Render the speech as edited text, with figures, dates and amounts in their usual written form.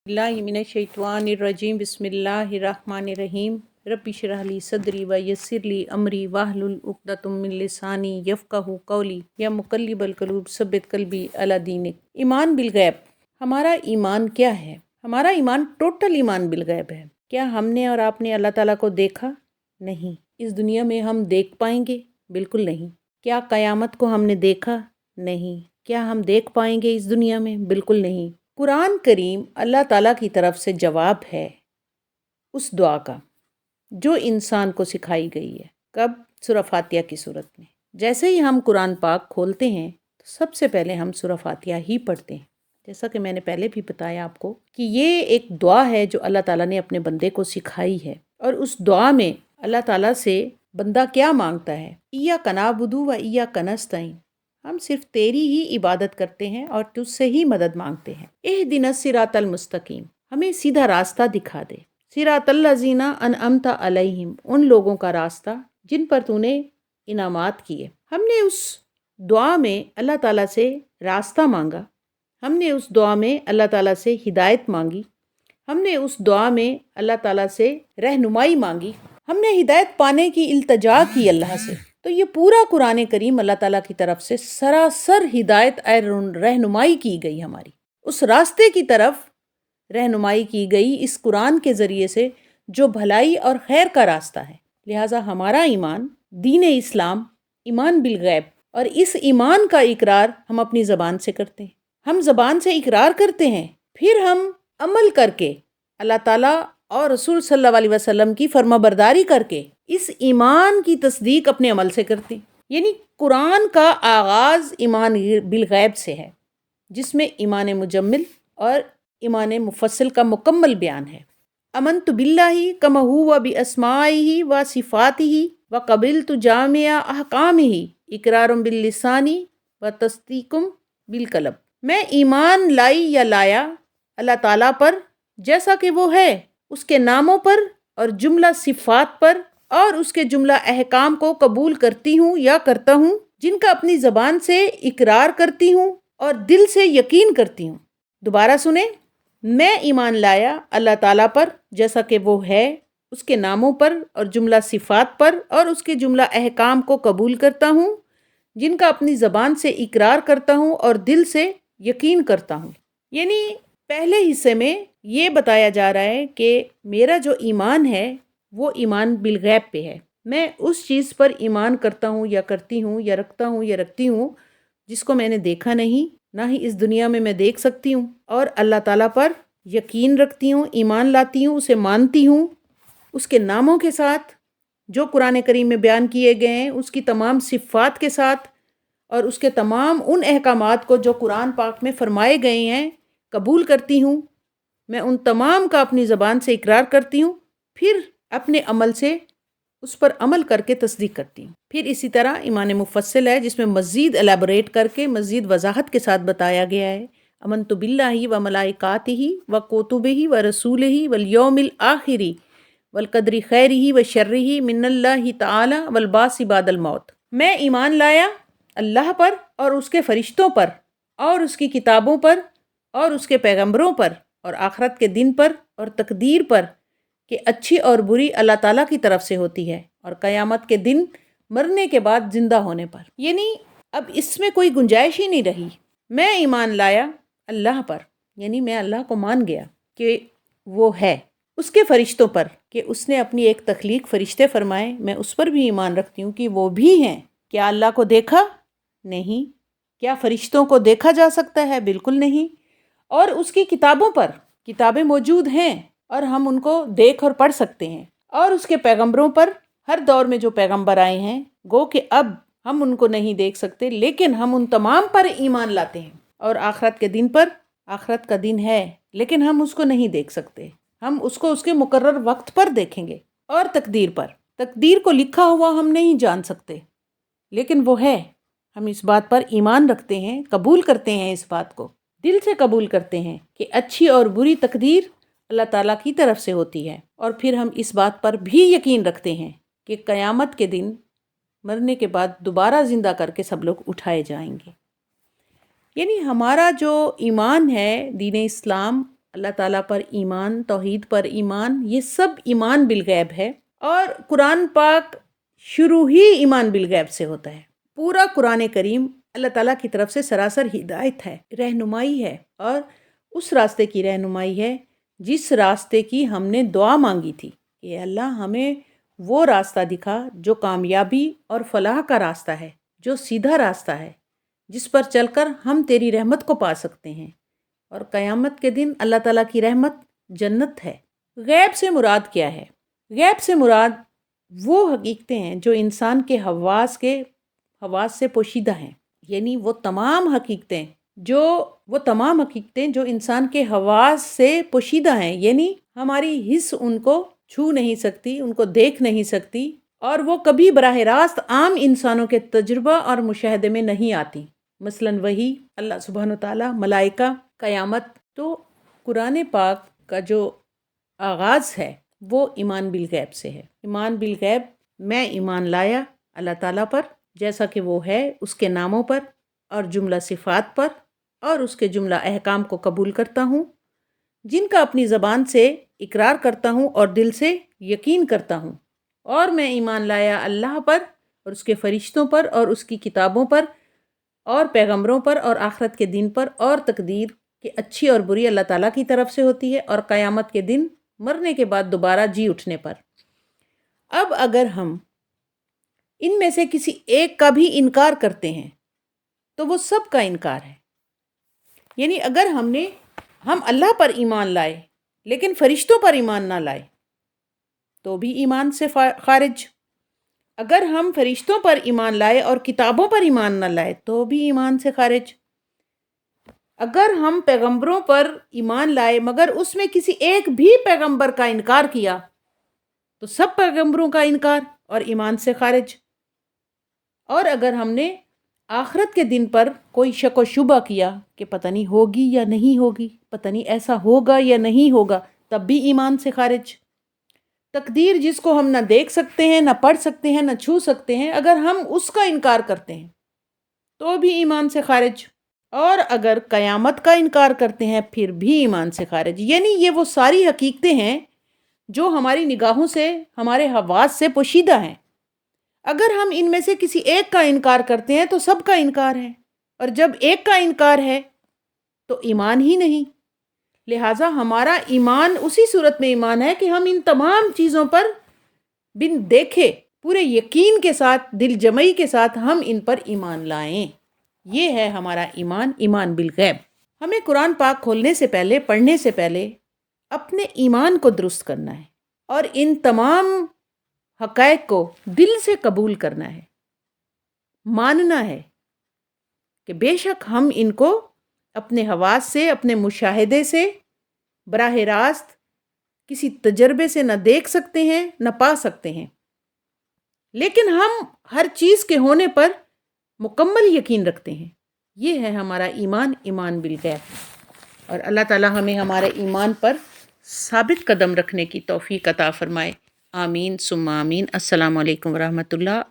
बिल्लाहि मिनश्शैतानिर्रजीम बिस्मिल्लाहिर्रहमानिर्रहीम रब्बि इश्रह ली सदरी व यस्सिर ली अमरी वाहलुल उक़दतम मिन लिसानी यफ़क़हू क़ौली या मुक़ल्लिबल क़ुलूब सब्बित क़ल्बी अला दीनिक। ईमान बिल गैब। हमारा ईमान क्या है? हमारा ईमान टोटल ईमान बिल गैब है। क्या हमने और आपने अल्लाह ताला को देखा? नहीं। इस दुनिया में हम देख पाएंगे? बिल्कुल नहीं। क्या क़यामत को हमने देखा? नहीं। क्या हम देख पाएंगे इस दुनिया में? बिल्कुल नहीं। कुरान करीम अल्लाह ताला की तरफ से जवाब है उस दुआ का जो इंसान को सिखाई गई है। कब? सूरह फातिहा की सूरत में। जैसे ही हम कुरान पाक खोलते हैं तो सबसे पहले हम सूरह फातिहा ही पढ़ते हैं। जैसा कि मैंने पहले भी बताया आपको कि ये एक दुआ है जो अल्लाह ताला ने अपने बंदे को सिखाई है। और उस दुआ में अल्लाह ताला से बंदा क्या मांगता है? इय्याका नअबुदु व इय्याका नस्तईन। हम सिर्फ तेरी ही इबादत करते हैं और तुझसे ही मदद मांगते हैं। इहदिनस सिरातल मुस्तकीम। हमें सीधा रास्ता दिखा दे। सिरातल लज़ीना अनअमता अलैहिम। उन लोगों का रास्ता जिन पर तूने इनामात किए। हमने उस दुआ में अल्लाह ताला से रास्ता मांगा। हमने उस दुआ में अल्लाह ताला से हिदायत मांगी। हमने उस दुआ में अल्लाह ताला से रहनुमाई मांगी। हमने हिदायत पाने की इल्तजा की अल्लाह से। तो ये पूरा कुरान करीम अल्लाह ताला की तरफ से सरासर हिदायत रहनुमाई की गई। हमारी उस रास्ते की तरफ रहनुमाई की गई इस कुरान के ज़रिए से जो भलाई और खैर का रास्ता है। लिहाजा हमारा ईमान दीन इस्लाम ईमान बिल गैब, और इस ईमान का इकरार हम अपनी ज़बान से करते हैं। हम ज़बान से इकरार करते हैं, फिर हम अमल करके अल्लाह ताला और रसूल सल्लल्लाहु अलैहि वसल्लम की फर्माबरदारी करके इस ईमान की तस्दीक अपने अमल से करते हैं। यानी कुरान का आगाज़ ईमान बिल गैब से है, जिसमें ईमान मुजम्मिल और ईमान मुफस्सिल का मुकम्मल बयान है। अमन्तु बिल्लाहि कमा हुवा बि अस्माइही व सिफ़ातिही व क़बिलतु जामिआ अहकामिही इक़रारुम बिल लिसानी व तस्दीकुम बिल क़ल्ब। मैं ईमान लाई या लाया अल्लाह ताला पर जैसा कि वो है, उसके नामों पर और जुमला सिफ़ात पर और उसके जुमला अहकाम को कबूल करती हूँ या करता हूँ, जिनका अपनी ज़बान से इकरार करती हूँ और दिल से यकीन करती हूँ। दोबारा सुने, मैं ईमान लाया अल्लाह ताला पर जैसा कि वो है, उसके नामों पर और जुमला सिफ़ात पर और उसके जुमला अहकाम को कबूल करता हूँ, जिनका अपनी ज़बान से इकरार करता हूँ और दिल से यकीन करता हूँ। यानी पहले हिस्से में ये बताया जा रहा है कि मेरा जो ईमान है वो ईमान बिल गैब पे है। मैं उस चीज़ पर ईमान करता हूँ या करती हूँ या रखता हूँ या रखती हूँ जिसको मैंने देखा नहीं, ना ही इस दुनिया में मैं देख सकती हूँ, और अल्लाह ताला पर यकीन रखती हूँ, ईमान लाती हूँ, उसे मानती हूँ, उसके नामों के साथ जो कुरान करीम में बयान किए गए हैं, उसकी तमाम सिफ़ात के साथ और उसके तमाम उन अहकामात को जो कुरान पाक में फरमाए गए हैं कबूल करती हूँ। मैं उन तमाम का अपनी ज़बान से इकरार करती हूँ, फिर अपने अमल से उस पर अमल करके तस्दीक करती हूँ। फिर इसी तरह ईमान मुफस्सिल है, जिसमें मज़ीद एलाबोरेट करके मज़ीद वजाहत के साथ बताया गया है। अमन्तु बिल्लाहि व मलाइकातिही व कुतुबिही व रसूलिही वल यौमिल आखिरी वल क़द्रि खैरिही व शर्रिही मिनल्लाहि तआला वल बासी बादल मौत। मैं ईमान लाया अल्लाह पर और उसके फ़रिश्तों पर और उसकी किताबों पर और उसके पैगम्बरों पर और आखरत के दिन पर और तकदीर पर कि अच्छी और बुरी अल्लाह ताला की तरफ से होती है, और क़यामत के दिन मरने के बाद ज़िंदा होने पर। यानी अब इसमें कोई गुंजाइश ही नहीं रही। मैं ईमान लाया अल्लाह पर, यानी मैं अल्लाह को मान गया कि वो है, उसके फ़रिश्तों पर कि उसने अपनी एक तख्लीक फ़रिश्ते फरमाए, मैं उस पर भी ईमान रखती हूँ कि वो भी हैं। क्या अल्लाह को देखा? नहीं। क्या फ़रिश्तों को देखा जा सकता है? बिल्कुल नहीं। और उसकी किताबों पर, किताबें मौजूद हैं और हम उनको देख और पढ़ सकते हैं, और उसके पैगम्बरों पर, हर दौर में जो पैगम्बर आए हैं, गो कि अब हम उनको नहीं देख सकते लेकिन हम उन तमाम पर ईमान लाते हैं। और आखरत के दिन पर, आखरत का दिन है लेकिन हम उसको नहीं देख सकते, हम उसको उसके मुकर्रर वक्त पर देखेंगे। और तकदीर पर, तकदीर को लिखा हुआ हम नहीं जान सकते लेकिन वो है, हम इस बात पर ईमान रखते हैं, कबूल करते हैं, इस बात को दिल से कबूल करते हैं कि अच्छी और बुरी तकदीर अल्लाह ताला की तरफ से होती है। और फिर हम इस बात पर भी यकीन रखते हैं कि क़यामत के दिन मरने के बाद दोबारा ज़िंदा करके सब लोग उठाए जाएंगे। यानी हमारा जो ईमान है दीन इस्लाम اللہ تعالیٰ پر ایمان، توحید پر ایمان، یہ سب ایمان بالغیب ہے۔ اور قرآن پاک شروع ہی ایمان بالغیب سے ہوتا ہے۔ پورا قرآن کریم اللہ تعالیٰ کی طرف سے سراسر ہدایت ہے، رہنمائی ہے، اور اس راستے کی رہنمائی ہے جس راستے کی ہم نے دعا مانگی تھی کہ اللہ ہمیں وہ راستہ دکھا جو کامیابی اور فلاح کا راستہ ہے، جو سیدھا راستہ ہے، جس پر چل کر ہم تیری رحمت کو پا سکتے ہیں، اور قیامت کے دن اللہ تعالیٰ کی رحمت جنت ہے۔ غیب سے مراد کیا ہے؟ غیب سے مراد وہ حقیقتیں ہیں جو انسان کے حواس سے پوشیدہ ہیں، یعنی وہ تمام حقیقتیں جو انسان کے حواس سے پوشیدہ ہیں، یعنی ہماری حس ان کو چھو نہیں سکتی، ان کو دیکھ نہیں سکتی، اور وہ کبھی براہ راست عام انسانوں کے تجربہ اور مشاہدے میں نہیں آتی، مثلاً وحی، اللہ سبحانہ وتعالیٰ، ملائکہ، قیامت۔ تو قرآن پاک کا جو آغاز ہے وہ ایمان بالغیب سے ہے۔ ایمان بالغیب، میں ایمان لایا اللہ تعالیٰ پر جیسا کہ وہ ہے، اس کے ناموں پر اور جملہ صفات پر، اور اس کے جملہ احکام کو قبول کرتا ہوں، جن کا اپنی زبان سے اقرار کرتا ہوں اور دل سے یقین کرتا ہوں۔ اور میں ایمان لایا اللہ پر اور اس کے فرشتوں پر اور اس کی کتابوں پر اور پیغمبروں پر اور آخرت کے دن پر اور تقدیر کہ اچھی اور بری اللہ تعالیٰ کی طرف سے ہوتی ہے، اور قیامت کے دن مرنے کے بعد دوبارہ جی اٹھنے پر۔ اب اگر ہم ان میں سے کسی ایک کا بھی انکار کرتے ہیں تو وہ سب کا انکار ہے۔ یعنی اگر ہم اللہ پر ایمان لائے لیکن فرشتوں پر ایمان نہ لائے تو بھی ایمان سے خارج۔ اگر ہم فرشتوں پر ایمان لائے اور کتابوں پر ایمان نہ لائے تو بھی ایمان سے خارج۔ اگر ہم پیغمبروں پر ایمان لائے مگر اس میں کسی ایک بھی پیغمبر کا انکار کیا تو سب پیغمبروں کا انکار اور ایمان سے خارج۔ اور اگر ہم نے آخرت کے دن پر کوئی شک و شبہ کیا کہ پتہ نہیں ہوگی یا نہیں ہوگی، پتہ نہیں ایسا ہوگا یا نہیں ہوگا، تب بھی ایمان سے خارج۔ تقدیر جس کو ہم نہ دیکھ سکتے ہیں، نہ پڑھ سکتے ہیں، نہ چھو سکتے ہیں، اگر ہم اس کا انکار کرتے ہیں تو بھی ایمان سے خارج۔ اور اگر قیامت کا انکار کرتے ہیں پھر بھی ایمان سے خارج۔ یعنی یہ وہ ساری حقیقتیں ہیں جو ہماری نگاہوں سے، ہمارے حواس سے پوشیدہ ہیں۔ اگر ہم ان میں سے کسی ایک کا انکار کرتے ہیں تو سب کا انکار ہے، اور جب ایک کا انکار ہے تو ایمان ہی نہیں۔ لہٰذا ہمارا ایمان اسی صورت میں ایمان ہے کہ ہم ان تمام چیزوں پر بن دیکھے پورے یقین کے ساتھ، دل جمعی کے ساتھ ہم ان پر ایمان لائیں۔ یہ ہے ہمارا ایمان، ایمان بالغیب۔ ہمیں قرآن پاک کھولنے سے پہلے، پڑھنے سے پہلے اپنے ایمان کو درست کرنا ہے، اور ان تمام حقائق کو دل سے قبول کرنا ہے، ماننا ہے کہ بے شک ہم ان کو اپنے حواس سے، اپنے مشاہدے سے، براہ راست کسی تجربے سے نہ دیکھ سکتے ہیں، نہ پا سکتے ہیں، لیکن ہم ہر چیز کے ہونے پر مکمل یقین رکھتے ہیں۔ یہ ہے ہمارا ایمان، ایمان بالغیب۔ اور اللہ تعالی ہمیں ہمارے ایمان پر ثابت قدم رکھنے کی توفیق عطا فرمائے۔ آمین ثم آمین۔ السلام علیکم ورحمۃ اللہ۔